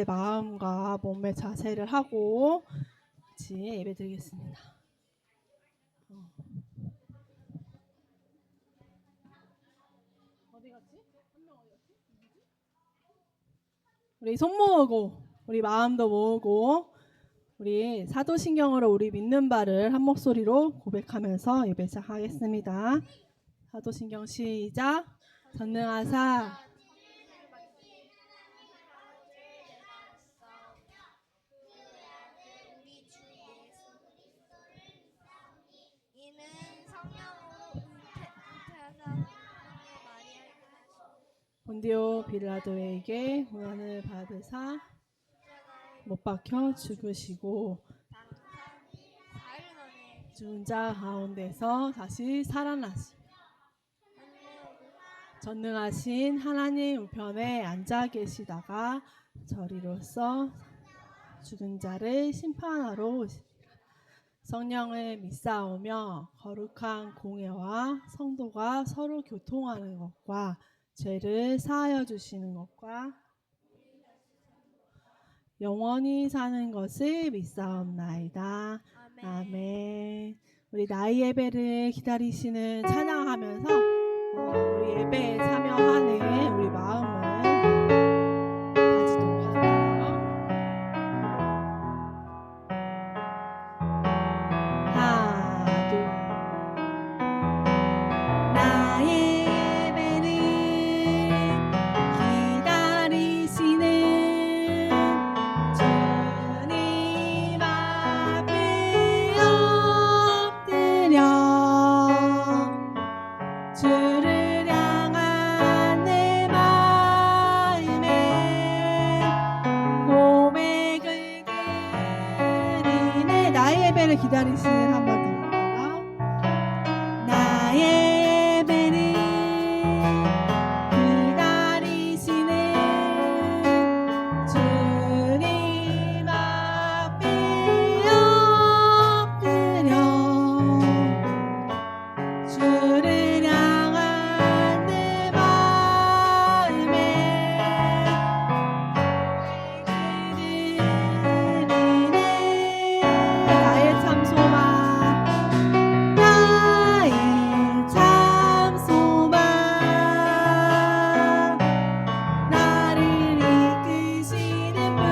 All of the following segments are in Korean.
마음과 몸의 자세를 하고 같이 예배드리겠습니다. 어디 갔지? 한 명 어디 갔지? 우리 손 모으고 우리 마음도 모으고 우리 사도신경으로 우리 믿는 바를 한 목소리로 고백하면서 예배 시작하겠습니다. 사도신경 시작. 전능하사 본디오 빌라도에게 고난을 받으사 못 박혀 죽으시고 죽은 자 가운데서 다시 살아나시며 전능하신 하나님 우편에 앉아 계시다가 저리로서 죽은 자를 심판하러 오시리라. 성령을 믿사오며 거룩한 공예와 성도가 서로 교통하는 것과 죄를 사하여 주시는 것과 영원히 사는 것을 믿사옵나이다. 아멘. 우리 나의 예배를 기다리시는 찬양하면서 우리 예배에 참여하는 우리 마음을 가지도록 할게요. 하나, 둘. 나의 예배를 기다리시는 주님 앞에 엎드려 주를 향한 내 마음에 고백을 드리네. 나의 예배를 기다리시는 한 번 더 할게요. 나의 예배를 기다리시는 주님 앞에 엎드려 주를 향한 내 마음에 드리네. 나의 참 소망 나의 참 소망 나를 이끄시는 분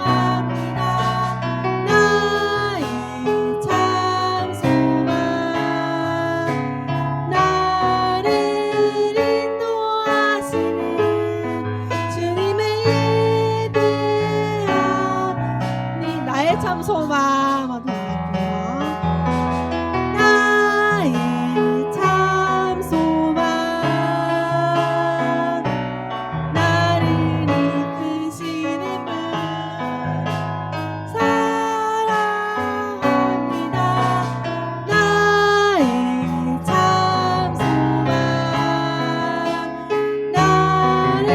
사랑합니다. 나의 참 소망 나를 인도하시는 주님의 예배하니. 나의 참 소망 한번 더 할게요. 나의 참 소망 나를 이끄시는 분 사랑합니다. 나의 참 소망 나를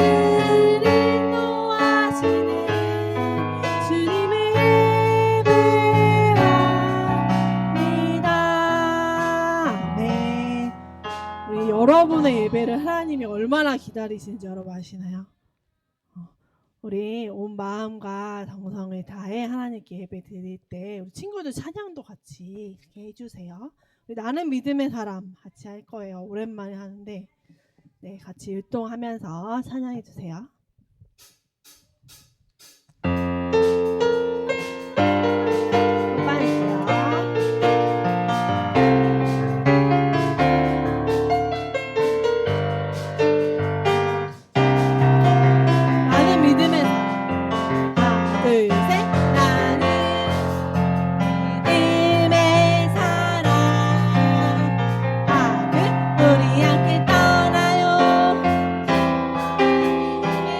인도하시는 주님의 예배합니다. 아멘. 우리 여러분의 예배를 하나님이 얼마나 기다리시는지 여러분 아시나요? 우리 온 마음과 정성을 다해 하나님께 예배 드릴 때 우리 친구들 찬양도 같이 이렇게 해주세요. 우리 나는 믿음의 사람 같이 할 거예요. 오랜만에 하는데 네, 같이 율동하면서 찬양해 주세요. 나는 믿음의 사람. 하나, 둘, 셋. 나는 믿음의 사람. 하나, 둘. 우리 함께 떠나요. 믿음의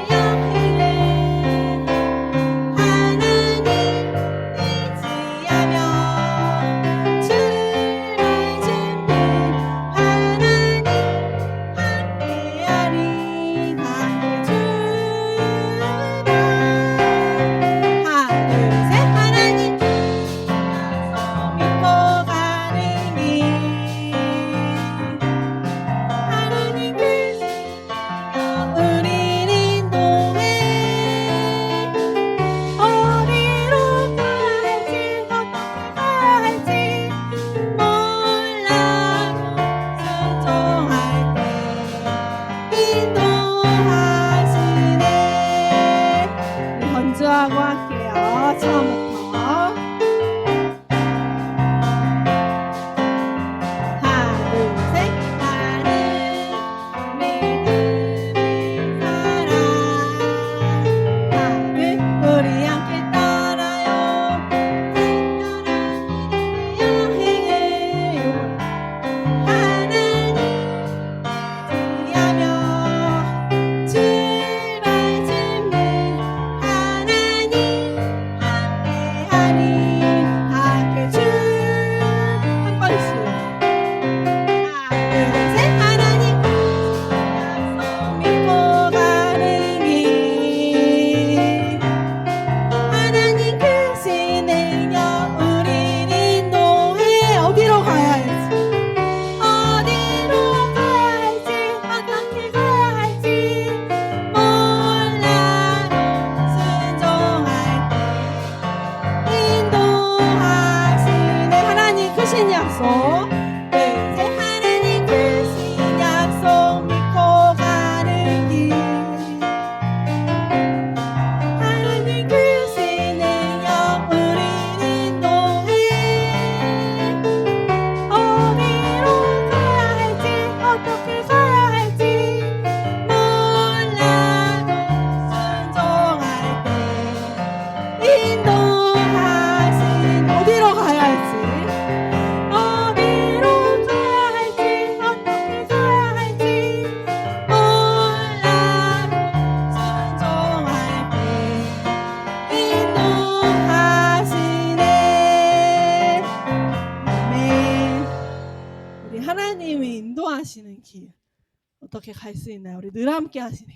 어떻게 갈 수 있나요? 우리 늘 함께 하시네.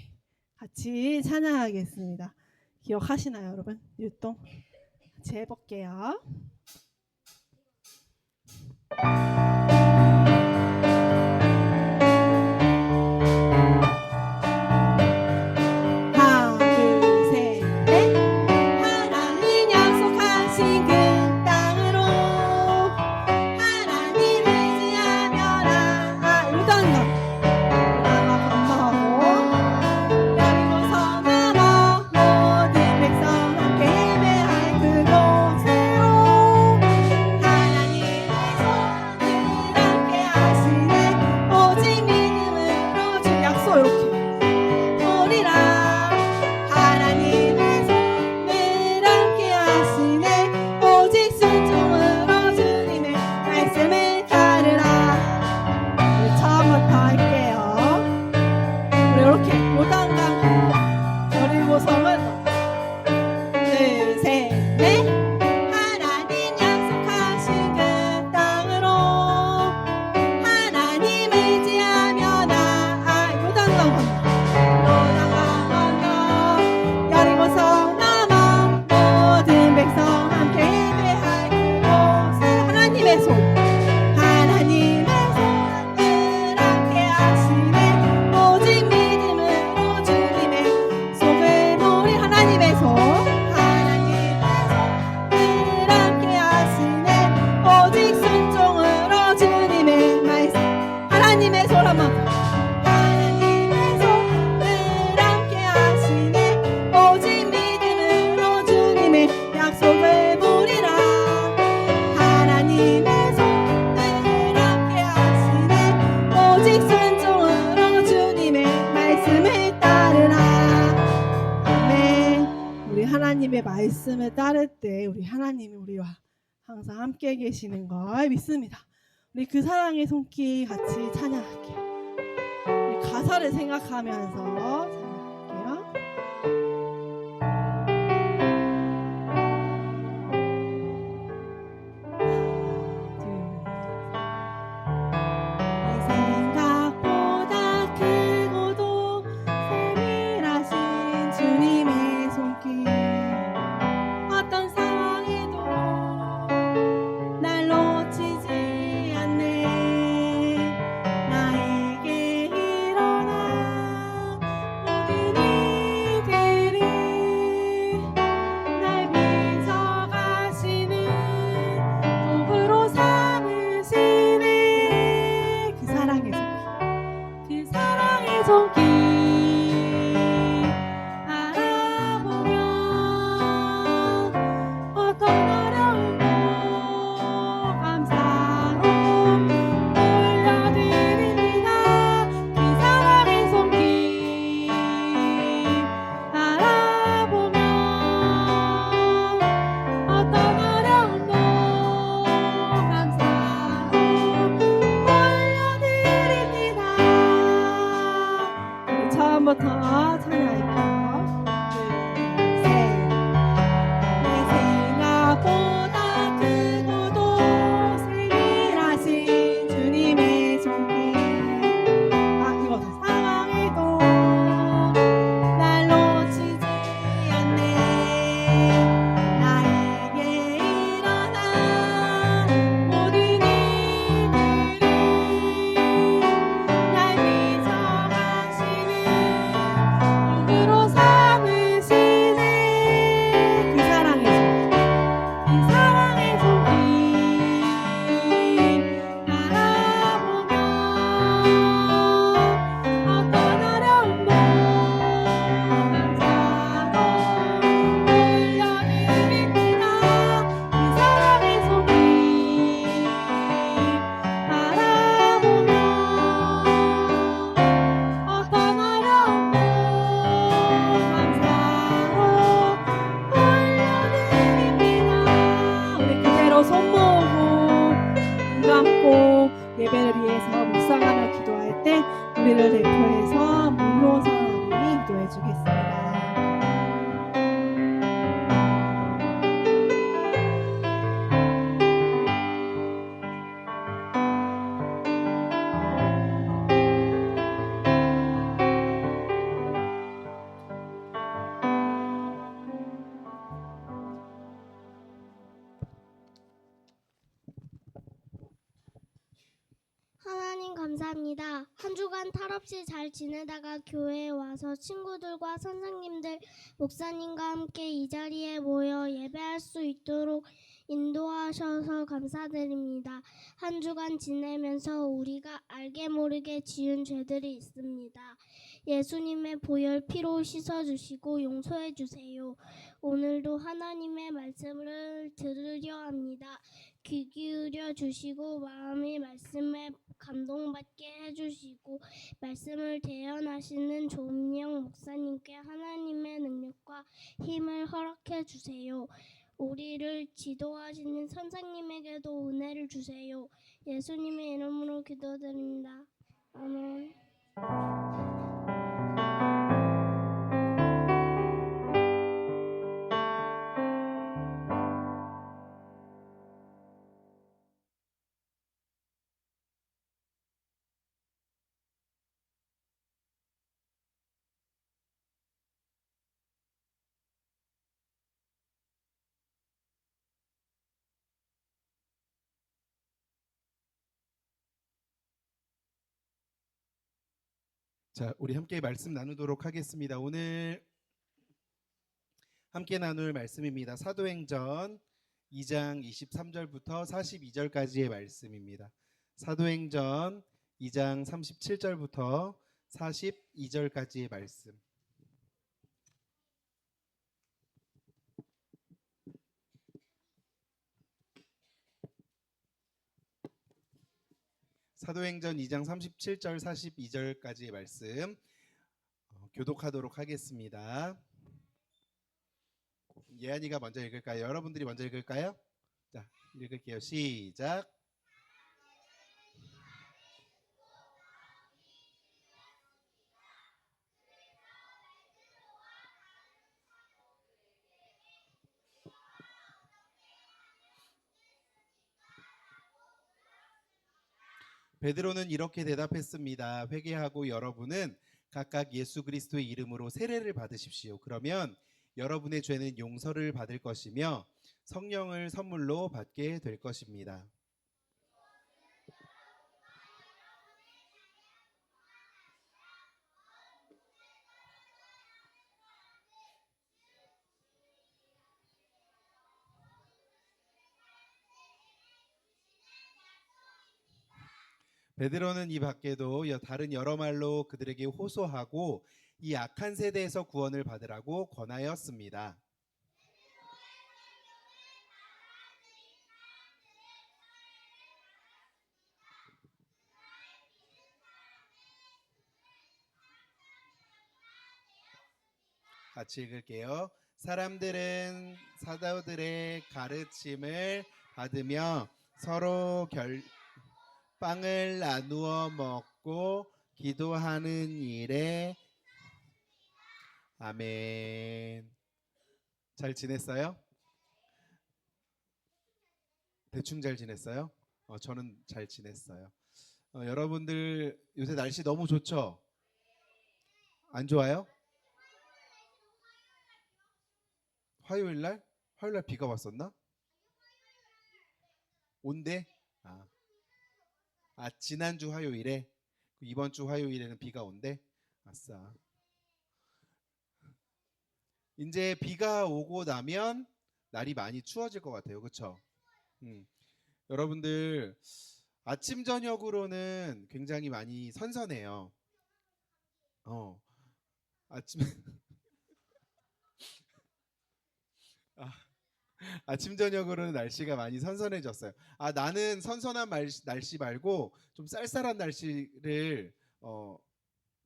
같이 찬양하겠습니다. 기억하시나요, 여러분? 율동 같이 해볼게요. 하나, 둘, 셋, 넷. 하나님 약속하신 그 땅으로 하나님 의지하며 나아 요단강 건너고 여리고서 넘어 모든 백성 함께 예배할 그곳으로 하나님의 손을 함께 하시네. 오직 믿음으로 주 약속 이렇게 보리라. 하나님의 손을 함께 하시네. 오직 순종으로 주님의 말씀을 따르라. 우리 처음부터 할게요. 우리 이렇게 요단강 여리고성은 둘, 셋, 넷. 하나님 약속하신 그 땅으로 하나님 의지하며 나아 요단강 건너 여리고성 넘어 모든 백성 함께 예배할 그곳에 하나님의 손 하나님의 손을 함께 하시네. 오직 믿음으로 주님의 속을 보리. 하나님의 손 하나님의 손을 함께 하시네. 오직 순종으로 주님의 말씀 하나님의 손 한번 하나님의 손을 함께 하시네. 오직 믿음으로 주님의 약속을 보리라. 하나님의 손을 함께 하시네. 오직 순종으로 주님의 말씀을 따르라. 아멘. 우리 하나님의 말씀을 따를 때 우리 하나님이 우리와 항상 함께 계시는 걸 믿습니다. 우리 그 사랑의 손길 같이 찬양할게요. 우리 가사를 생각하면서 찬양할게요. 내 생각보다 크고도 세밀하신 주님의 손길 어떤 상황에도 날 놓치지 않네. 나에게 일어난 모든 일들이 날 빚어가시는 도구로 삼으시네. 그 사랑의 손길 그 사랑의 손길 알아보면 어떤 어려움도 감사로 올려드립니다. 그 사랑의 손길 알아보면 어떤 어려움도 감사로 올려드립니다. 우리 처음부터 찬양할게요. 둘, 셋. 내 생각보다 크고도 세밀하신 주님의 손길 이것도 상황에도 날 놓치지 않네. 나에게 일어난 모든 일들이 날 빚어가시는 도구로 삼으시네. 그 사랑의 손길 그 사랑의 손길 알아보면 어떤 어려움도 감사로 올려드립니다. 그 사랑의 손길 알아보면 어떤 어려움도 감사로 올려드립니다. 우리 그대로 손 모으고 눈 감고 예배를 위해서 묵상하며 기도할 때 우리를 대표해서 문호선이 기도해 주겠습니다. 축하합니다. 한 주간 탈없이 잘 지내다가 교회에 와서 친구들과 선생님들, 목사님과 함께 이 자리에 모여 예배할 수 있도록 인도하셔서 감사드립니다. 한 주간 지내면서 우리가 알게 모르게 지은 죄들이 있습니다. 예수님의 보혈 피로 씻어주시고 용서해 주세요. 오늘도 하나님의 말씀을 들으려 합니다. 귀 기울여 주시고 마음의 말씀에 감동받게 해주시고 말씀을 대연하시는 조은영 목사님께 하나님의 능력과 힘을 허락해 주세요. 우리를 지도하시는 선생님에게도 은혜를 주세요. 예수님의 이름으로 기도드립니다. 아멘. 자, 우리 함께 말씀 나누도록 하겠습니다. 오늘 함께 나눌 말씀입니다. 사도행전 2장 23절부터 42절까지의 말씀입니다. 사도행전 2장 37절부터 42절까지의 말씀. 사도행전 2장 37절 42절까지의 말씀 교독하도록 하겠습니다. 예한이가 먼저 읽을까요? 여러분들이 먼저 읽을까요? 자, 읽을게요. 시작. 베드로는 이렇게 대답했습니다. 회개하고 여러분은 각각 예수 그리스도의 이름으로 세례를 받으십시오. 그러면 여러분의 죄는 용서를 받을 것이며 성령을 선물로 받게 될 것입니다. 베드로는 이 밖에도 다른 여러 말로 그들에게 호소하고 이 악한 세대에서 구원을 받으라고 권하였습니다. 같이 읽을게요. 사람들은 사도들의 가르침을 받으며 서로 빵을 나누어 먹고 기도하는 일에 아멘. 잘 지냈어요? 대충 잘 지냈어요? 저는 잘 지냈어요. 여러분들 요새 날씨 너무 좋죠? 안 좋아요? 화요일 날? 화요일 날 비가 왔었나? 온대? 지난주 화요일에? 이번 주 화요일에는 비가 온대? 아싸. 이제 비가 오고 나면 날이 많이 추워질 것 같아요. 그렇죠? 여러분들 아침 저녁으로는 굉장히 많이 선선해요. 아침 아침 저녁으로는 날씨가 많이 선선해졌어요. 나는 선선한 날씨 말고 좀 쌀쌀한 날씨를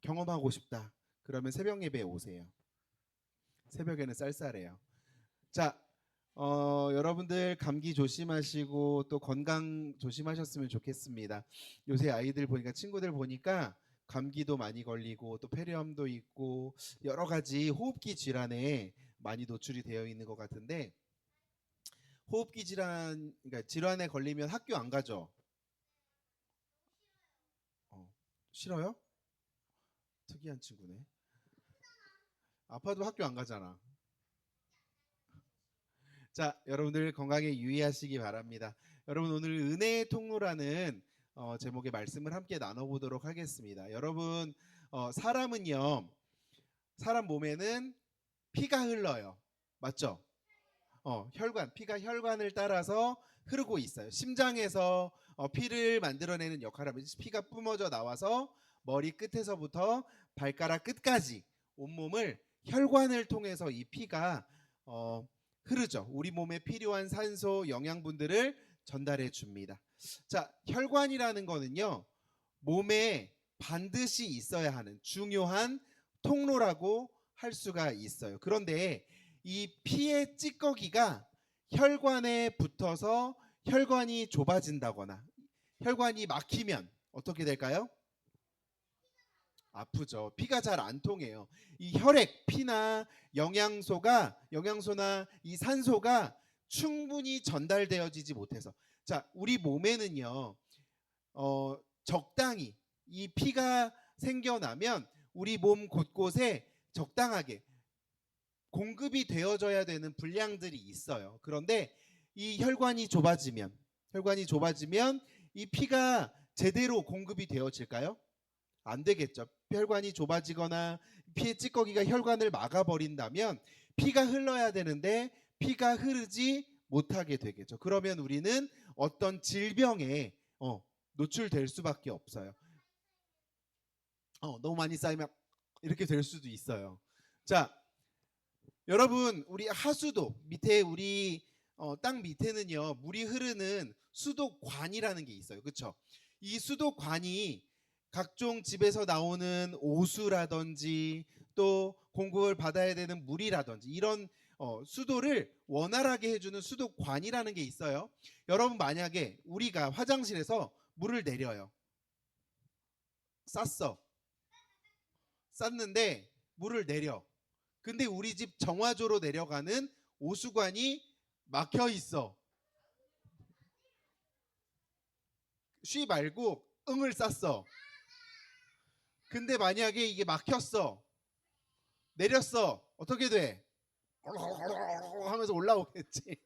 경험하고 싶다. 그러면 새벽 예배에 오세요. 새벽에는 쌀쌀해요. 자, 여러분들 감기 조심하시고 또 건강 조심하셨으면 좋겠습니다. 요새 아이들 보니까 친구들 보니까 감기도 많이 걸리고 또 폐렴도 있고 여러 가지 호흡기 질환에 많이 노출이 되어 있는 것 같은데 호흡기 질환, 그러니까 질환에 걸리면 학교 안 가죠? 싫어요? 특이한 친구네. 아파도 학교 안 가잖아. 자, 여러분들 건강에 유의하시기 바랍니다. 여러분 오늘 은혜의 통로라는 제목의 말씀을 함께 나눠보도록 하겠습니다. 여러분, 사람은요, 사람 몸에는 피가 흘러요. 맞죠? 피가 혈관을 따라서 흐르고 있어요. 심장에서 피를 만들어내는 역할을 하면서 피가 뿜어져 나와서 머리 끝에서부터 발가락 끝까지 온몸을 혈관을 통해서 이 피가 흐르죠. 우리 몸에 필요한 산소, 영양분들을 전달해 줍니다. 자, 혈관이라는 거는요, 몸에 반드시 있어야 하는 중요한 통로라고 할 수가 있어요. 그런데 이 피의 찌꺼기가 혈관에 붙어서 혈관이 좁아진다거나 혈관이 막히면 어떻게 될까요? 아프죠. 피가 잘 안 통해요. 이 혈액, 피나 영양소나 이 산소가 충분히 전달되어지지 못해서, 자, 우리 몸에는요, 적당히 이 피가 생겨나면 우리 몸 곳곳에 적당하게 공급이 되어져야 되는 분량들이 있어요. 그런데 이 혈관이 좁아지면 이 피가 제대로 공급이 되어질까요? 안 되겠죠. 혈관이 좁아지거나 피의 찌꺼기가 혈관을 막아버린다면 피가 흘러야 되는데 피가 흐르지 못하게 되겠죠. 그러면 우리는 어떤 질병에 노출될 수밖에 없어요. 너무 많이 쌓이면 이렇게 될 수도 있어요. 자, 여러분, 우리 하수도 밑에 우리 땅 밑에는요, 물이 흐르는 수도관이라는 게 있어요. 그렇죠? 이 수도관이 각종 집에서 나오는 오수라든지 또 공급을 받아야 되는 물이라든지 이런 수도를 원활하게 해주는 수도관이라는 게 있어요. 여러분, 만약에 우리가 화장실에서 물을 내려요. 쌌는데 물을 내려. 근데 우리 집 정화조로 내려가는 오수관이 막혀 있어. 쉬 말고 응을 쌌어. 근데 만약에 이게 막혔어. 내렸어. 어떻게 돼? 하면서 올라오겠지.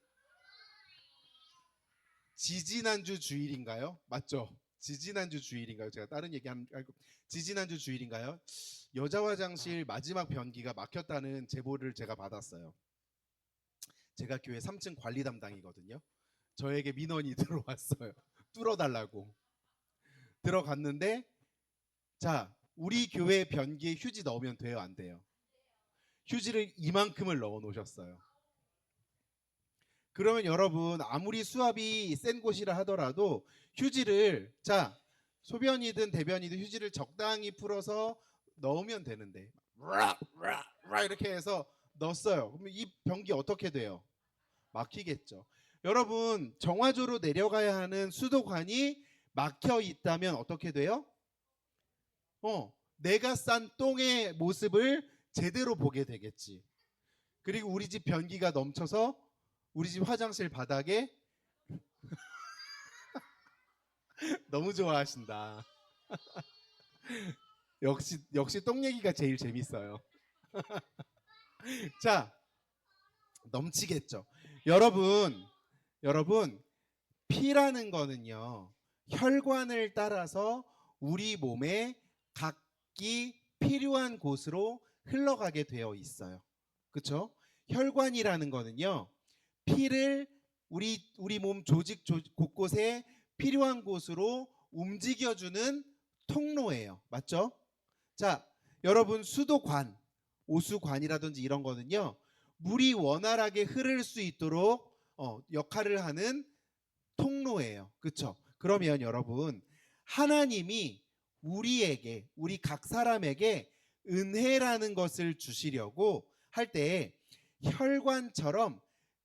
지지난주 주일인가요? 맞죠? 지지난주 주일인가요? 제가 다른 얘기 지지난주 주일인가요? 여자 화장실 마지막 변기가 막혔다는 제보를 제가 받았어요. 제가 교회 3층 관리 담당이거든요. 저에게 민원이 들어왔어요. 뚫어달라고. 들어갔는데, 자, 우리 교회 변기에 휴지 넣으면 돼요, 안 돼요? 휴지를 이만큼을 넣어 놓으셨어요. 그러면 여러분, 아무리 수압이 센 곳이라 하더라도 휴지를, 자, 소변이든 대변이든 휴지를 적당히 풀어서 넣으면 되는데 이렇게 해서 넣었어요. 그러면 이 변기 어떻게 돼요? 막히겠죠. 여러분, 정화조로 내려가야 하는 수도관이 막혀 있다면 어떻게 돼요? 내가 싼 똥의 모습을 제대로 보게 되겠지. 그리고 우리 집 변기가 넘쳐서 우리 집 화장실 바닥에 너무 좋아하신다. 역시 똥 얘기가 제일 재밌어요. 자, 넘치겠죠. 여러분, 피라는 거는요, 혈관을 따라서 우리 몸에 각기 필요한 곳으로 흘러가게 되어 있어요. 그렇죠? 혈관이라는 거는요, 피를 우리 몸 조직 곳곳에 필요한 곳으로 움직여주는 통로예요. 맞죠? 자, 여러분, 수도관, 오수관이라든지 이런 거는요, 물이 원활하게 흐를 수 있도록 역할을 하는 통로예요. 그렇죠? 그러면 여러분, 하나님이 우리 각 사람에게 은혜라는 것을 주시려고 할 때 혈관처럼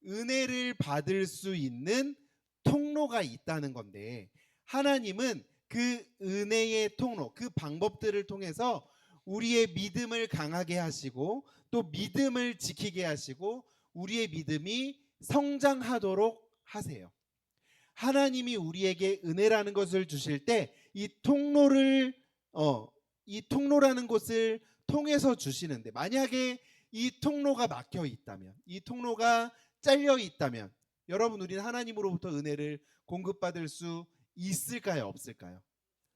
은혜를 받을 수 있는 통로가 있다는 건데, 하나님은 그 은혜의 통로, 그 방법들을 통해서 우리의 믿음을 강하게 하시고 또 믿음을 지키게 하시고 우리의 믿음이 성장하도록 하세요. 하나님이 우리에게 은혜라는 것을 주실 때 이 통로라는 곳을 통해서 주시는데, 만약에 이 통로가 막혀 있다면, 이 통로가 잘려 있다면, 여러분, 우리는 하나님으로부터 은혜를 공급받을 수 있을까요? 없을까요?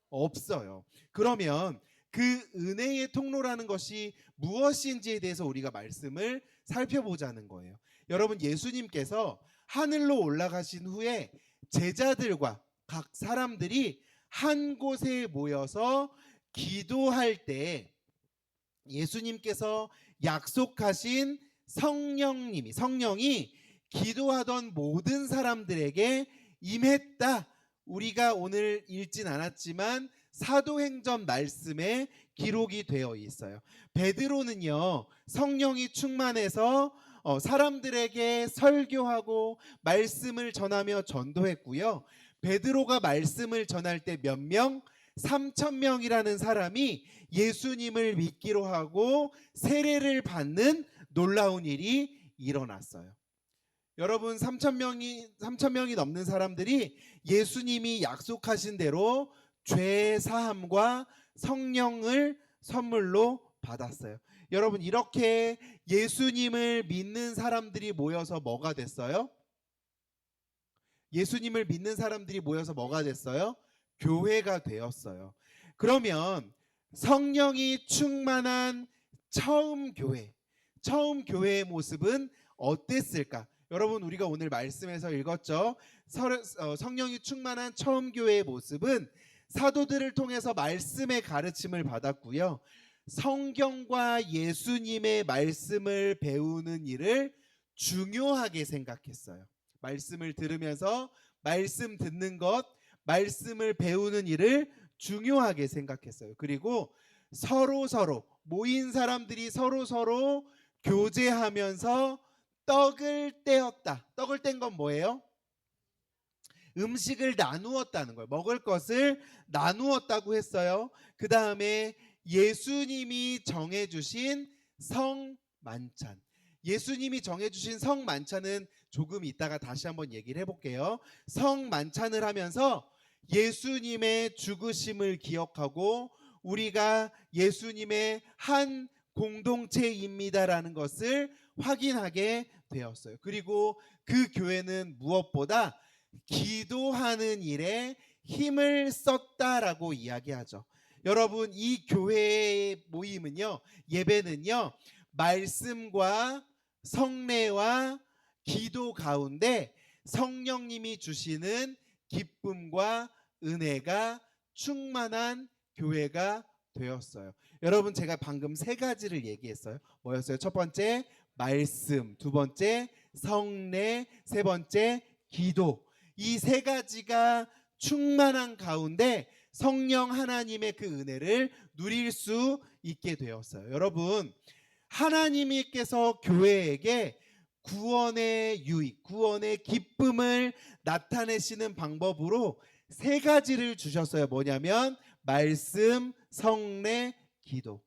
없어요. 그러면 그 은혜의 통로라는 것이 무엇인지에 대해서 우리가 말씀을 살펴보자는 거예요. 여러분, 예수님께서 하늘로 올라가신 후에 제자들과 각 사람들이 한 곳에 모여서 기도할 때 예수님께서 약속하신 성령이 기도하던 모든 사람들에게 임했다. 우리가 오늘 읽진 않았지만 사도행전 말씀에 기록이 되어 있어요. 베드로는요, 성령이 충만해서 사람들에게 설교하고 말씀을 전하며 전도했고요. 베드로가 말씀을 전할 때 몇 명? 3,000명이라는 사람이 예수님을 믿기로 하고 세례를 받는 놀라운 일이 일어났어요. 여러분, 3,000명이 넘는 사람들이 예수님이 약속하신 대로 죄 사함과 성령을 선물로 받았어요. 여러분, 이렇게 예수님을 믿는 사람들이 모여서 뭐가 됐어요? 예수님을 믿는 사람들이 모여서 뭐가 됐어요? 교회가 되었어요. 그러면 성령이 충만한 처음 교회의 모습은 어땠을까? 여러분, 우리가 오늘 말씀에서 읽었죠. 성령이 충만한 처음 교회의 모습은 사도들을 통해서 말씀의 가르침을 받았고요. 성경과 예수님의 말씀을 배우는 일을 중요하게 생각했어요. 말씀을 들으면서 말씀 듣는 것, 말씀을 배우는 일을 중요하게 생각했어요. 그리고 모인 사람들이 서로 교제하면서 떡을 떼었다. 떡을 뗀 건 뭐예요? 음식을 나누었다는 거예요. 먹을 것을 나누었다고 했어요. 그 다음에 예수님이 정해주신 성만찬. 예수님이 정해주신 성만찬은 조금 이따가 다시 한번 얘기를 해볼게요. 성만찬을 하면서 예수님의 죽으심을 기억하고 우리가 예수님의 한 공동체입니다라는 것을 확인하게 되었어요. 그리고 그 교회는 무엇보다 기도하는 일에 힘을 썼다라고 이야기하죠. 여러분, 이 교회의 모임은요, 예배는요, 말씀과 성례와 기도 가운데 성령님이 주시는 기쁨과 은혜가 충만한 교회가 되었어요. 여러분, 제가 방금 세 가지를 얘기했어요. 뭐였어요? 첫 번째 말씀, 두 번째 성례, 세 번째 기도. 이 세 가지가 충만한 가운데 성령 하나님의 그 은혜를 누릴 수 있게 되었어요. 여러분, 하나님께서 교회에게 구원의 유익, 구원의 기쁨을 나타내시는 방법으로 세 가지를 주셨어요. 뭐냐면 말씀, 성례, 기도.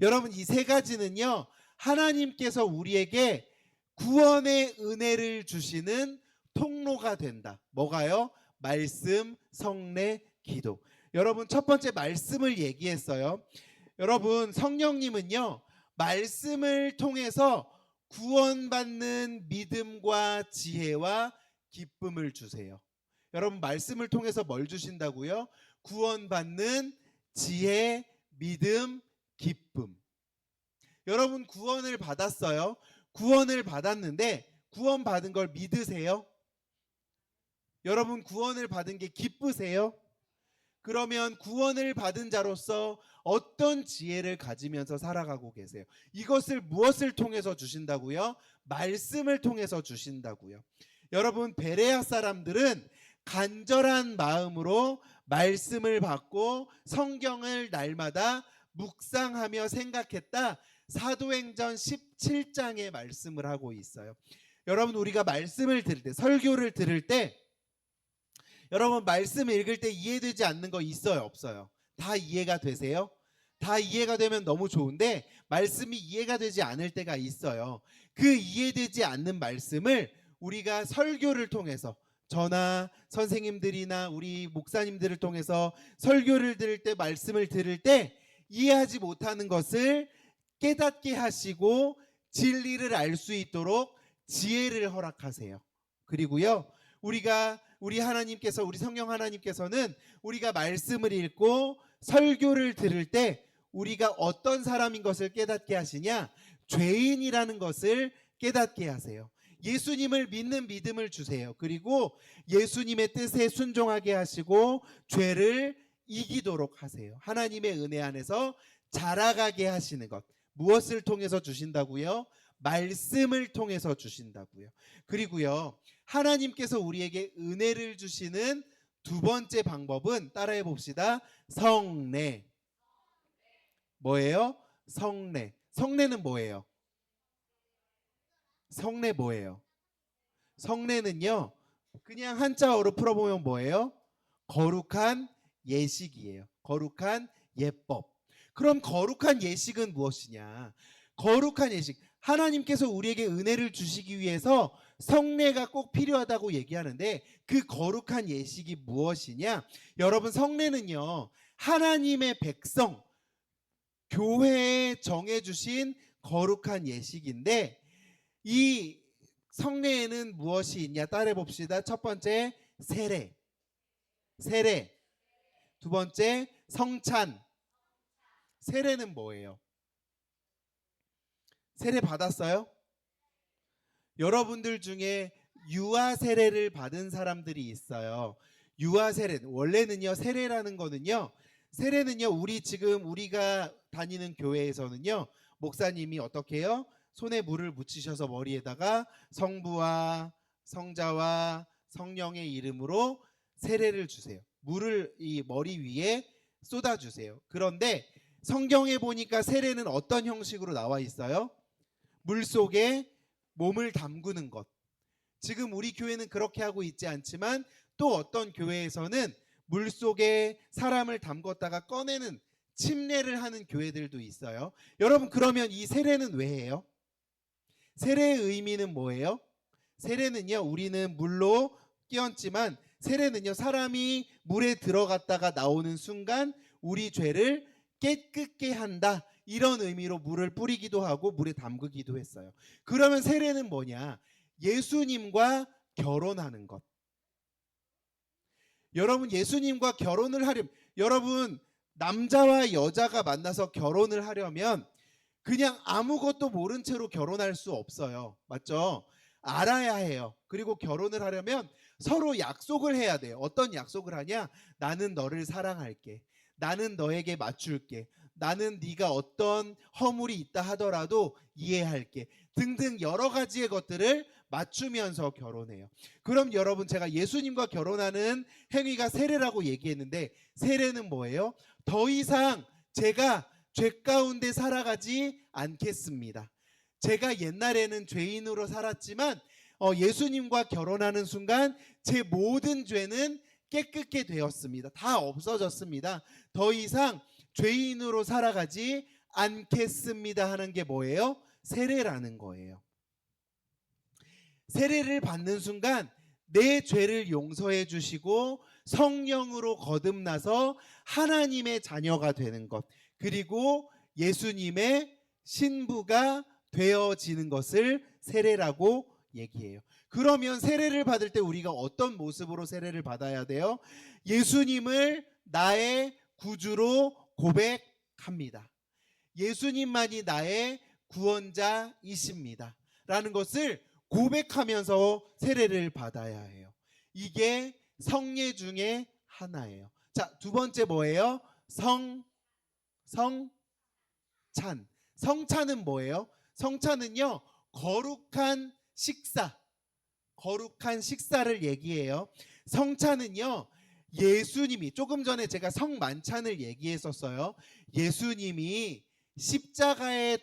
여러분, 이 세 가지는요, 하나님께서 우리에게 구원의 은혜를 주시는 통로가 된다. 뭐가요? 말씀, 성례, 기도. 여러분, 첫 번째 말씀을 얘기했어요. 여러분, 성령님은요, 말씀을 통해서 구원받는 믿음과 지혜와 기쁨을 주세요. 여러분, 말씀을 통해서 뭘 주신다고요? 구원받는 지혜, 믿음, 기쁨. 여러분, 구원을 받았어요. 구원을 받았는데 구원받은 걸 믿으세요? 여러분, 구원을 받은 게 기쁘세요? 그러면 구원을 받은 자로서 어떤 지혜를 가지면서 살아가고 계세요? 이것을 무엇을 통해서 주신다고요? 말씀을 통해서 주신다고요. 여러분, 베레아 사람들은 간절한 마음으로 말씀을 받고 성경을 날마다 묵상하며 생각했다. 사도행전 17장의 말씀을 하고 있어요. 여러분, 우리가 말씀을 들을 때, 설교를 들을 때, 여러분, 말씀 읽을 때 이해되지 않는 거 있어요? 없어요? 다 이해가 되세요? 다 이해가 되면 너무 좋은데 말씀이 이해가 되지 않을 때가 있어요. 그 이해되지 않는 말씀을 우리가 설교를 통해서, 저나 선생님들이나 우리 목사님들을 통해서 설교를 들을 때, 말씀을 들을 때 이해하지 못하는 것을 깨닫게 하시고 진리를 알 수 있도록 지혜를 허락하세요. 그리고요, 우리가 우리 하나님께서, 우리 성령 하나님께서는 우리가 말씀을 읽고 설교를 들을 때 우리가 어떤 사람인 것을 깨닫게 하시냐? 죄인이라는 것을 깨닫게 하세요. 예수님을 믿는 믿음을 주세요. 그리고 예수님의 뜻에 순종하게 하시고 죄를 이기도록 하세요. 하나님의 은혜 안에서 자라가게 하시는 것. 무엇을 통해서 주신다고요? 말씀을 통해서 주신다고요. 그리고요, 하나님께서 우리에게 은혜를 주시는 두 번째 방법은 따라해 봅시다. 성례. 뭐예요? 성례. 성례는 뭐예요? 성례 뭐예요? 성례는요, 그냥 한자어로 풀어보면 뭐예요? 거룩한 예식이에요. 거룩한 예법. 그럼 거룩한 예식은 무엇이냐? 거룩한 예식. 하나님께서 우리에게 은혜를 주시기 위해서 성례가 꼭 필요하다고 얘기하는데 그 거룩한 예식이 무엇이냐? 여러분, 성례는요, 하나님의 백성, 교회에 정해주신 거룩한 예식인데 이 성례에는 무엇이 있냐? 따라해 봅시다. 첫 번째, 세례. 세례. 두 번째, 성찬. 세례는 뭐예요? 세례 받았어요? 여러분들 중에 유아 세례를 받은 사람들이 있어요. 유아 세례, 원래는요, 세례라는 거는요, 세례는요, 우리가 다니는 교회에서는요, 목사님이 어떻게 해요? 손에 물을 묻히셔서 머리에다가 성부와 성자와 성령의 이름으로 세례를 주세요. 물을 이 머리 위에 쏟아주세요. 그런데 성경에 보니까 세례는 어떤 형식으로 나와 있어요? 물 속에 몸을 담그는 것. 지금 우리 교회는 그렇게 하고 있지 않지만 또 어떤 교회에서는 물 속에 사람을 담궜다가 꺼내는 침례를 하는 교회들도 있어요. 여러분, 그러면 이 세례는 왜 해요? 세례의 의미는 뭐예요? 세례는요, 우리는 물로 끼얹지만 세례는요, 사람이 물에 들어갔다가 나오는 순간 우리 죄를 깨끗게 한다, 이런 의미로 물을 뿌리기도 하고 물에 담그기도 했어요. 그러면 세례는 뭐냐? 예수님과 결혼하는 것. 여러분, 예수님과 결혼을 하려면, 여러분, 남자와 여자가 만나서 결혼을 하려면 그냥 아무것도 모른 채로 결혼할 수 없어요. 맞죠? 알아야 해요. 그리고 결혼을 하려면 서로 약속을 해야 돼요. 어떤 약속을 하냐? 나는 너를 사랑할게. 나는 너에게 맞출게. 나는 네가 어떤 허물이 있다 하더라도 이해할게. 등등 여러 가지의 것들을 맞추면서 결혼해요. 그럼 여러분, 제가 예수님과 결혼하는 행위가 세례라고 얘기했는데 세례는 뭐예요? 더 이상 제가 죄 가운데 살아가지 않겠습니다. 제가 옛날에는 죄인으로 살았지만 예수님과 결혼하는 순간 제 모든 죄는 깨끗게 되었습니다. 다 없어졌습니다. 더 이상 죄인으로 살아가지 않겠습니다 하는 게 뭐예요? 세례라는 거예요. 세례를 받는 순간 내 죄를 용서해 주시고 성령으로 거듭나서 하나님의 자녀가 되는 것, 그리고 예수님의 신부가 되어지는 것을 세례라고 얘기해요. 그러면 세례를 받을 때 우리가 어떤 모습으로 세례를 받아야 돼요? 예수님을 나의 구주로 고백합니다. 예수님만이 나의 구원자이십니다 라는 것을 고백하면서 세례를 받아야 해요. 이게 성례 중에 하나예요. 자, 두 번째 뭐예요? 성찬. 성찬은 뭐예요? 성찬은요, 거룩한 식사를 얘기해요. 성찬은요, 예수님이, 조금 전에 제가 성만찬을 얘기했었어요. 예수님이 십자가에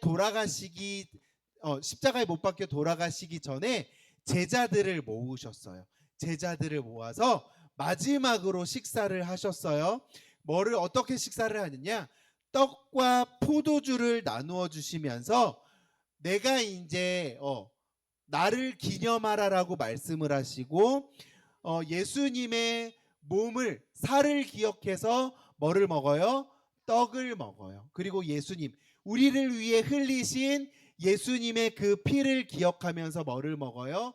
못 박혀 돌아가시기 전에 제자들을 모으셨어요. 제자들을 모아서 마지막으로 식사를 하셨어요. 뭐를 어떻게 식사를 하느냐? 떡과 포도주를 나누어 주시면서 내가 이제 나를 기념하라라고 말씀을 하시고 예수님의 몸을, 살을 기억해서 뭐를 먹어요? 떡을 먹어요. 그리고 예수님, 우리를 위해 흘리신 예수님의 그 피를 기억하면서 뭐를 먹어요?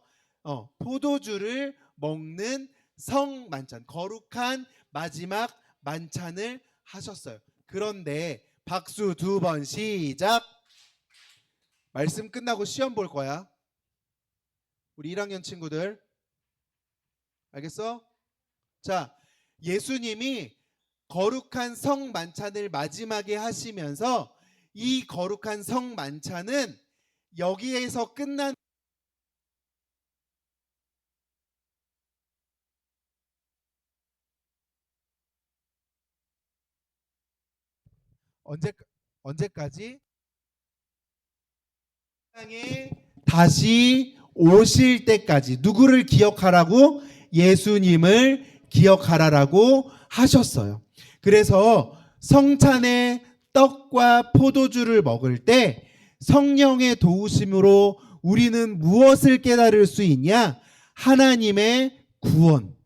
포도주를 먹는 성만찬, 거룩한 마지막 만찬을 하셨어요. 그런데 박수 2번 시작. 말씀 끝나고 시험 볼 거야. 우리 1학년 친구들 알겠어? 자, 예수님이 거룩한 성만찬을 마지막에 하시면서 이 거룩한 성만찬은 여기에서 끝난 언제까지? 땅에 다시 오실 때까지. 누구를 기억하라고? 예수님을 기억하라라고 하셨어요. 그래서 성찬의 떡과 포도주를 먹을 때 성령의 도우심으로 우리는 무엇을 깨달을 수 있냐? 하나님의 구원.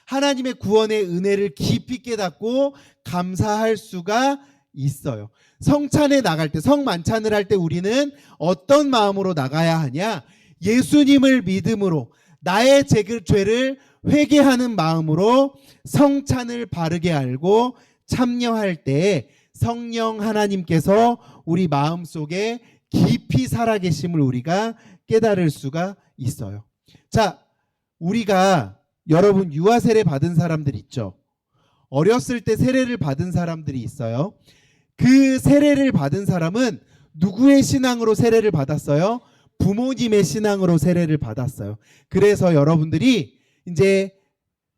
하나님의 구원의 은혜를 깊이 깨닫고 감사할 수가 있어요. 성찬에 나갈 때, 성만찬을 할 때 우리는 어떤 마음으로 나가야 하냐? 예수님을 믿음으로 나의 죄를 회개하는 마음으로 성찬을 바르게 알고 참여할 때 성령 하나님께서 우리 마음속에 깊이 살아계심을 우리가 깨달을 수가 있어요. 자, 우리가 여러분 유아 세례 받은 사람들 있죠? 어렸을 때 세례를 받은 사람들이 있어요. 그 세례를 받은 사람은 누구의 신앙으로 세례를 받았어요? 부모님의 신앙으로 세례를 받았어요. 그래서 여러분들이 이제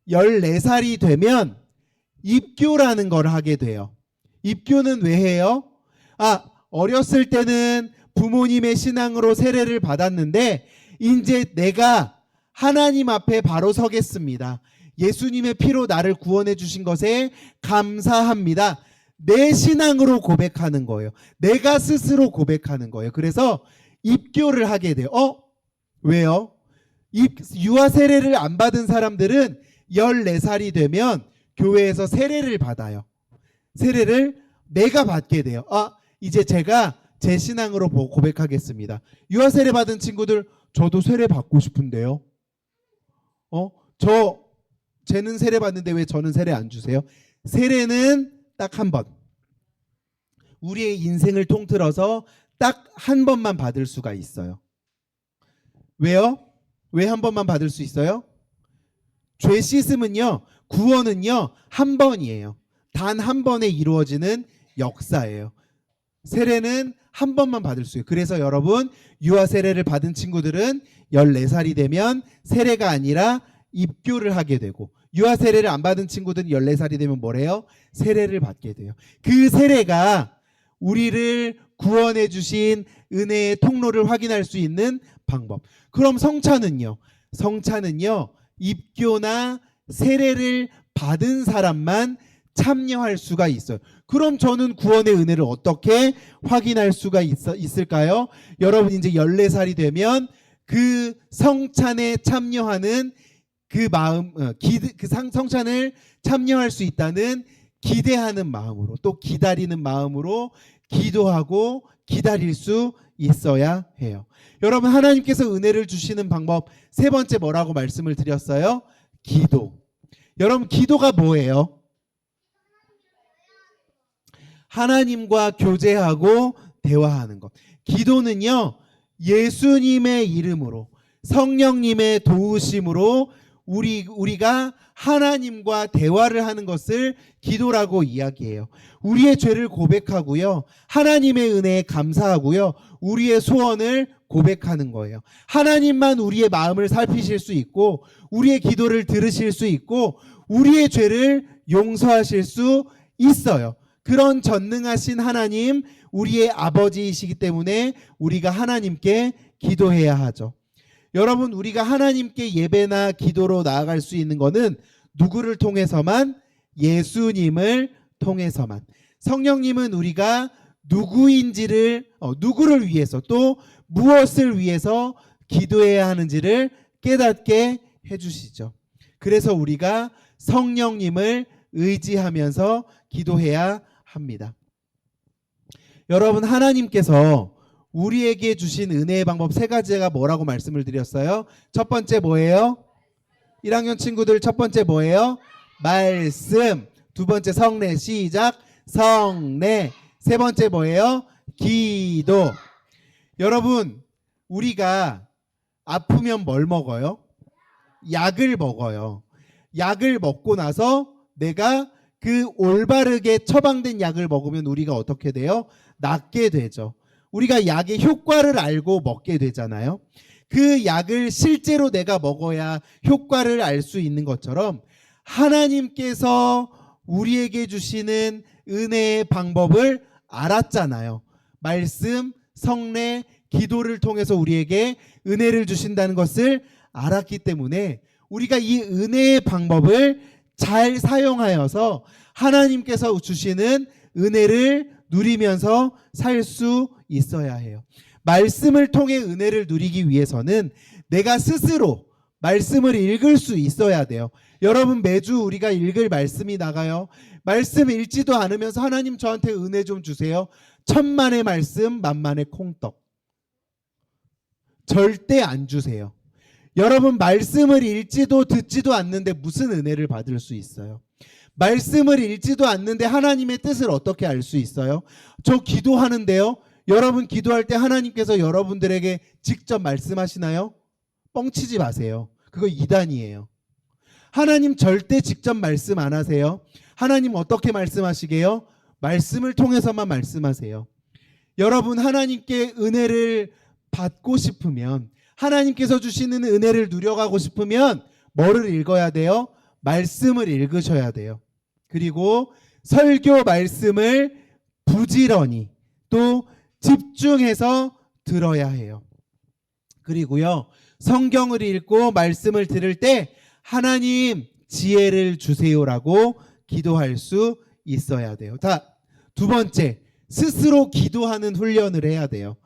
14살이 되면 입교라는 걸 하게 돼요. 입교는 왜 해요? 어렸을 때는 부모님의 신앙으로 세례를 받았는데 이제 내가 하나님 앞에 바로 서겠습니다. 예수님의 피로 나를 구원해 주신 것에 감사합니다. 내 신앙으로 고백하는 거예요. 내가 스스로 고백하는 거예요. 그래서 입교를 하게 돼요. 왜요? 유아 세례를 안 받은 사람들은 14살이 되면 교회에서 세례를 받아요. 세례를 내가 받게 돼요. 이제 제가 제 신앙으로 고백하겠습니다. 유아 세례 받은 친구들, 저도 세례 받고 싶은데요. 쟤는 세례 받는데 왜 저는 세례 안 주세요? 세례는 딱 한 번. 우리의 인생을 통틀어서 딱 한 번만 받을 수가 있어요. 왜요? 왜 한 번만 받을 수 있어요? 죄 씻음은요, 구원은요, 한 번이에요. 단 한 번에 이루어지는 역사예요. 세례는 한 번만 받을 수 있어요. 그래서 여러분, 유아 세례를 받은 친구들은 14살이 되면 세례가 아니라 입교를 하게 되고, 유아 세례를 안 받은 친구들은 14살이 되면 뭐래요? 세례를 받게 돼요. 그 세례가 우리를 구원해 주신 은혜의 통로를 확인할 수 있는 방법. 그럼 성찬은요? 성찬은요, 입교나 세례를 받은 사람만 참여할 수가 있어요. 그럼 저는 구원의 은혜를 어떻게 확인할 수가 있을까요? 여러분 이제 14살이 되면 그 성찬에 참여하는 그 마음, 성찬을 참여할 수 있다는 기대하는 마음으로, 또 기다리는 마음으로 기도하고 기다릴 수 있어야 해요. 여러분, 하나님께서 은혜를 주시는 방법 세 번째 뭐라고 말씀을 드렸어요? 기도. 여러분, 기도가 뭐예요? 하나님과 교제하고 대화하는 것. 기도는요, 예수님의 이름으로, 성령님의 도우심으로 우리가 하나님과 대화를 하는 것을 기도라고 이야기해요. 우리의 죄를 고백하고요, 하나님의 은혜에 감사하고요, 우리의 소원을 고백하는 거예요. 하나님만 우리의 마음을 살피실 수 있고, 우리의 기도를 들으실 수 있고, 우리의 죄를 용서하실 수 있어요. 그런 전능하신 하나님, 우리의 아버지이시기 때문에 우리가 하나님께 기도해야 하죠. 여러분, 우리가 하나님께 예배나 기도로 나아갈 수 있는 것은 누구를 통해서만? 예수님을 통해서만. 성령님은 우리가 누구인지를, 누구를 위해서, 또 무엇을 위해서 기도해야 하는지를 깨닫게 해주시죠. 그래서 우리가 성령님을 의지하면서 기도해야 합니다. 여러분, 하나님께서 우리에게 주신 은혜의 방법 세 가지가 뭐라고 말씀을 드렸어요? 첫 번째 뭐예요? 1학년 친구들 첫 번째 뭐예요? 말씀. 두 번째 성례. 시작. 성례. 세 번째 뭐예요? 기도. 여러분, 우리가 아프면 뭘 먹어요? 약을 먹어요. 약을 먹고 나서 내가 그 올바르게 처방된 약을 먹으면 우리가 어떻게 돼요? 낫게 되죠. 우리가 약의 효과를 알고 먹게 되잖아요. 그 약을 실제로 내가 먹어야 효과를 알 수 있는 것처럼 하나님께서 우리에게 주시는 은혜의 방법을 알았잖아요. 말씀, 성례, 기도를 통해서 우리에게 은혜를 주신다는 것을 알았기 때문에 우리가 이 은혜의 방법을 잘 사용하여서 하나님께서 주시는 은혜를 누리면서 살 수 있어야 해요. 말씀을 통해 은혜를 누리기 위해서는 내가 스스로 말씀을 읽을 수 있어야 돼요. 여러분, 매주 우리가 읽을 말씀이 나가요. 말씀 읽지도 않으면서 하나님 저한테 은혜 좀 주세요. 천만의 말씀, 만만의 콩떡. 절대 안 주세요. 여러분, 말씀을 읽지도 듣지도 않는데 무슨 은혜를 받을 수 있어요? 말씀을 읽지도 않는데 하나님의 뜻을 어떻게 알 수 있어요? 저 기도하는데요. 여러분 기도할 때 하나님께서 여러분들에게 직접 말씀하시나요? 뻥치지 마세요. 그거 이단이에요. 하나님 절대 직접 말씀 안 하세요. 하나님 어떻게 말씀하시게요? 말씀을 통해서만 말씀하세요. 여러분, 하나님께 은혜를 받고 싶으면, 하나님께서 주시는 은혜를 누려가고 싶으면 뭐를 읽어야 돼요? 말씀을 읽으셔야 돼요. 그리고 설교 말씀을 부지런히 또 집중해서 들어야 해요. 그리고요, 성경을 읽고 말씀을 들을 때 하나님 지혜를 주세요라고 기도할 수 있어야 돼요. 두 번째, 스스로 기도하는 훈련을 해야 돼요.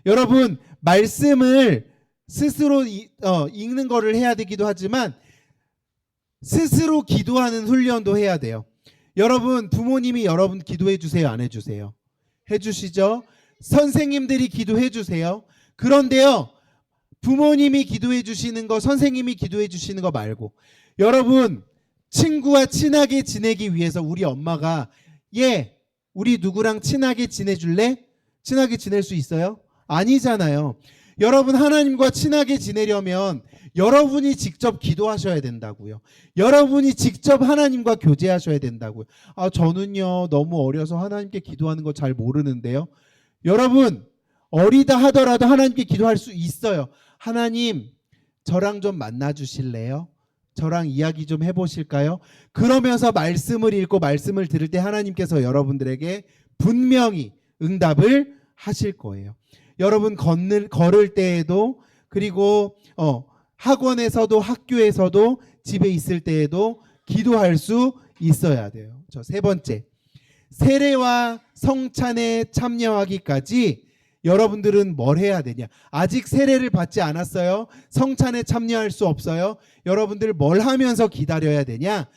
여러분, 말씀을 스스로 읽는 거를 해야 되기도 하지만 스스로 기도하는 훈련도 해야 돼요. 여러분, 부모님이 여러분 기도해 주세요, 안 해주세요? 해주시죠? 선생님들이 기도해 주세요. 그런데요, 부모님이 기도해 주시는 거, 선생님이 기도해 주시는 거 말고, 여러분, 친구와 친하게 지내기 위해서 우리 엄마가 우리 누구랑 친하게 지내줄래? 친하게 지낼 수 있어요? 아니잖아요. 여러분, 하나님과 친하게 지내려면 여러분이 직접 기도하셔야 된다고요. 여러분이 직접 하나님과 교제하셔야 된다고요. 저는요, 너무 어려서 하나님께 기도하는 거 잘 모르는데요. 여러분, 어리다 하더라도 하나님께 기도할 수 있어요. 하나님, 저랑 좀 만나 주실래요? 저랑 이야기 좀 해보실까요? 그러면서 말씀을 읽고 말씀을 들을 때 하나님께서 여러분들에게 분명히 응답을 하실 거예요. 여러분, 걸을 때에도, 그리고 학원에서도, 학교에서도, 집에 있을 때에도 기도할 수 있어야 돼요. 세 번째, 세례와 성찬에 참여하기까지 여러분들은 뭘 해야 되냐? 아직 세례를 받지 않았어요? 성찬에 참여할 수 없어요? 여러분들 뭘 하면서 기다려야 되냐?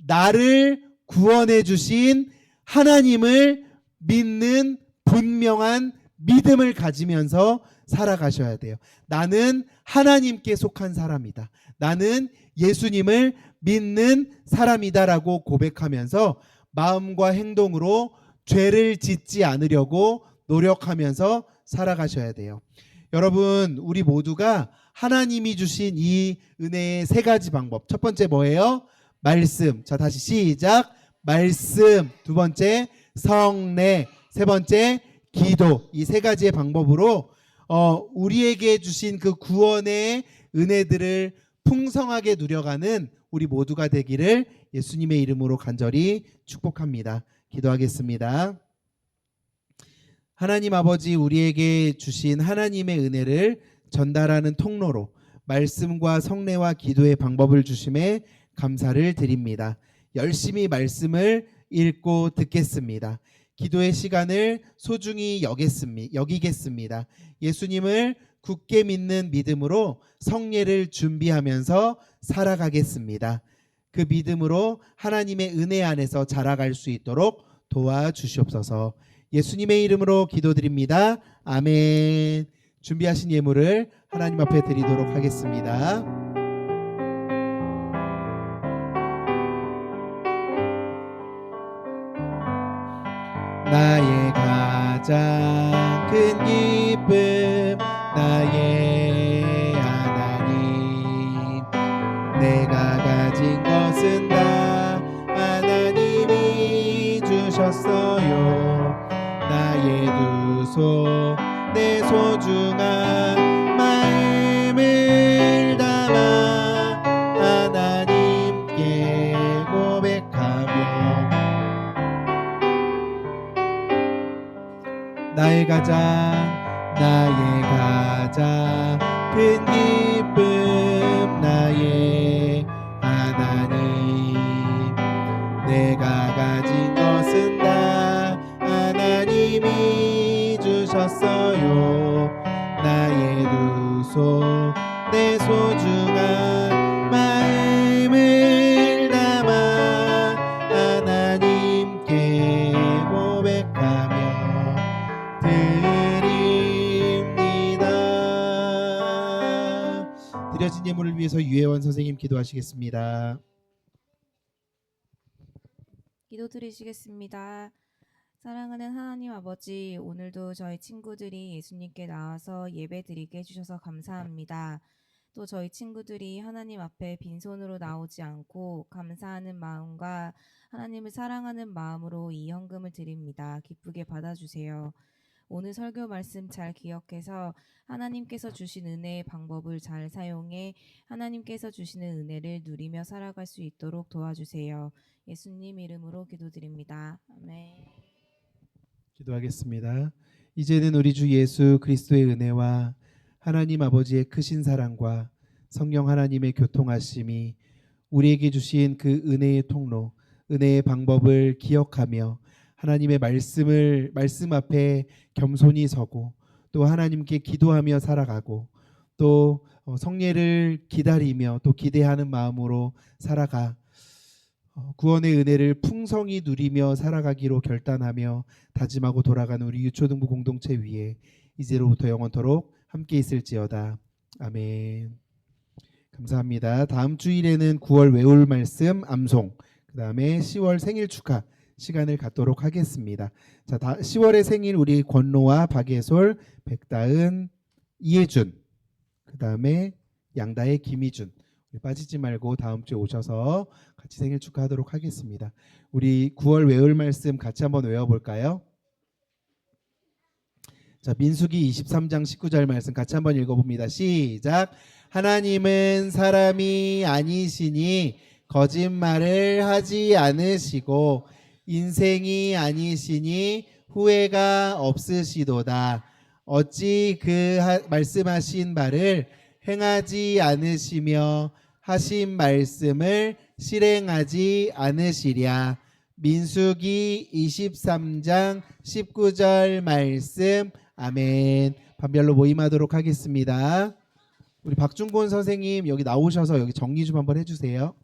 나를 구원해 주신 하나님을 믿는 분명한 믿음을 가지면서 살아가셔야 돼요. 나는 하나님께 속한 사람이다. 나는 예수님을 믿는 사람이다라고 고백하면서 마음과 행동으로 죄를 짓지 않으려고 노력하면서 살아가셔야 돼요. 여러분, 우리 모두가 하나님이 주신 이 은혜의 세 가지 방법. 첫 번째 뭐예요? 말씀. 자, 다시 시작. 말씀. 두 번째 성례. 세 번째 기도. 이 세 가지의 방법으로 우리에게 주신 그 구원의 은혜들을 풍성하게 누려가는 우리 모두가 되기를 예수님의 이름으로 간절히 축복합니다. 기도하겠습니다. 하나님 아버지, 우리에게 주신 하나님의 은혜를 전달하는 통로로 말씀과 성례와 기도의 방법을 주심에 감사를 드립니다. 열심히 말씀을 읽고 듣겠습니다. 기도의 시간을 소중히 여기겠습니다. 예수님을 굳게 믿는 믿음으로 성례를 준비하면서 살아가겠습니다. 그 믿음으로 하나님의 은혜 안에서 자라갈 수 있도록 도와주시옵소서. 예수님의 이름으로 기도드립니다. 아멘. 준비하신 예물을 하나님 앞에 드리도록 하겠습니다. 나의 가장 큰 기쁨 나의 하나님 내가 가진 것은 다 하나님이 주셨어요 나의 두 손 내 소중한 마음을 담아 하나님께 고백하며 나의 가장 큰 기쁨 나의 하나님 내가 가진 것은 다 하나님이 주셨어요 나의 두 손 내 소중한 마음을 담아 하나님께 고백하며 드립니다. 드려진 예물을 위해서 유혜원 선생님 기도하시겠습니다. 기도드리시겠습니다. 사랑하는 하나님 아버지, 오늘도 저희 친구들이 예수님께 나와서 예배드리게 해주셔서 감사합니다. 또 저희 친구들이 하나님 앞에 빈손으로 나오지 않고 감사하는 마음과 하나님을 사랑하는 마음으로 이 헌금을 드립니다. 기쁘게 받아주세요. 오늘 설교 말씀 잘 기억해서 하나님께서 주신 은혜의 방법을 잘 사용해 하나님께서 주시는 은혜를 누리며 살아갈 수 있도록 도와주세요. 예수님 이름으로 기도드립니다. 아멘. 기도하겠습니다. 이제는 우리 주 예수 그리스도의 은혜와 하나님 아버지의 크신 사랑과 성령 하나님의 교통하심이 우리에게 주신 그 은혜의 통로, 은혜의 방법을 기억하며 하나님의 말씀 앞에 겸손히 서고 또 하나님께 기도하며 살아가고 또 성례를 기다리며 또 기대하는 마음으로 살아가 구원의 은혜를 풍성히 누리며 살아가기로 결단하며 다짐하고 돌아가는 우리 유초등부 공동체 위에 이제로부터 영원토록 함께 있을지어다. 아멘. 감사합니다. 다음 주일에는 9월 외울 말씀 암송, 그 다음에 10월 생일 축하 시간을 갖도록 하겠습니다. 자, 10월의 생일 우리 권노아, 박예솔, 백다은, 이혜준, 그 다음에 양다의 김희준 빠지지 말고 다음 주에 오셔서 같이 생일 축하하도록 하겠습니다. 우리 9월 외울 말씀 같이 한번 외워볼까요? 자, 민수기 23장 19절 말씀 같이 한번 읽어봅니다. 시작. 하나님은 사람이 아니시니 거짓말을 하지 않으시고 인생이 아니시니 후회가 없으시도다. 어찌 그 말씀하신 바를 행하지 않으시며 하신 말씀을 실행하지 않으시랴. 민수기 23장 19절 말씀. 아멘. 반별로 모임하도록 하겠습니다. 우리 박중곤 선생님 여기 나오셔서 여기 정리 좀 한번 해주세요.